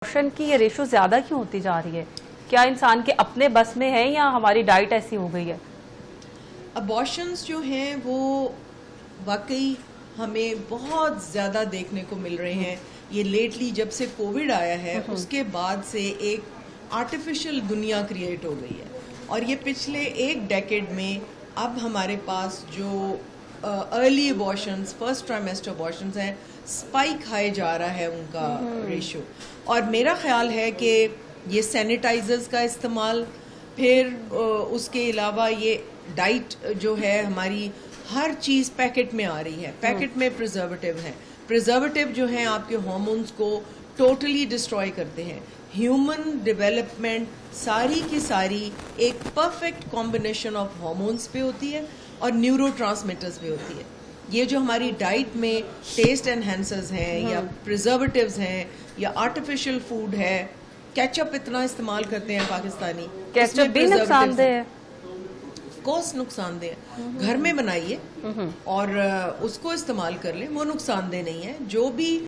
Abortion की ये ratio ज्यादा क्यों होती जा रही है? क्या इंसान के अपने बस में है या हमारी डाइट ऐसी हो गई है? अबॉर्शंस जो हैं वो वाकई हमें बहुत ज़्यादा देखने को मिल रहे हैं। ये लेटली जब से कोविड आया है उसके बाद से एक आर्टिफिशियल दुनिया क्रिएट हो गई है और ये पिछले एक डेकेड में अब हमारे पास जो early abortions, first trimester abortions हैं, स्पाइक हाई जा रहा है उनका रेशो। और मेरा ख्याल है कि ये सैनिटाइजर्स का इस्तेमाल, फिर उसके अलावा ये डाइट जो है हमारी, हर चीज़ पैकेट में आ रही है, पैकेट में प्रिजर्वेटिव है। प्रिजर्वेटिव जो हैं आपके हार्मोन्स को टोटली डिस्ट्रॉय करते हैं। ह्यूमन डेवलपमेंट सारी की सारी एक परफेक्ट कॉम्बिनेशन ऑफ हार्मोन्स पे होती है और न्यूरोट्रांसमीटर्स पे होती है। ये जो हमारी डाइट में टेस्ट एनहेंसर्स हैं या प्रिजर्वेटिव्स हैं या आर्टिफिशियल फूड है, केचप इतना इस्तेमाल करते हैं पाकिस्तानी, केचप भी नुकसानदेह है। कोर्स नुकसानदेह है। घर में बनाइए और उसको इस्तेमाल कर लें, वो नुकसानदेह नहीं है। जो भी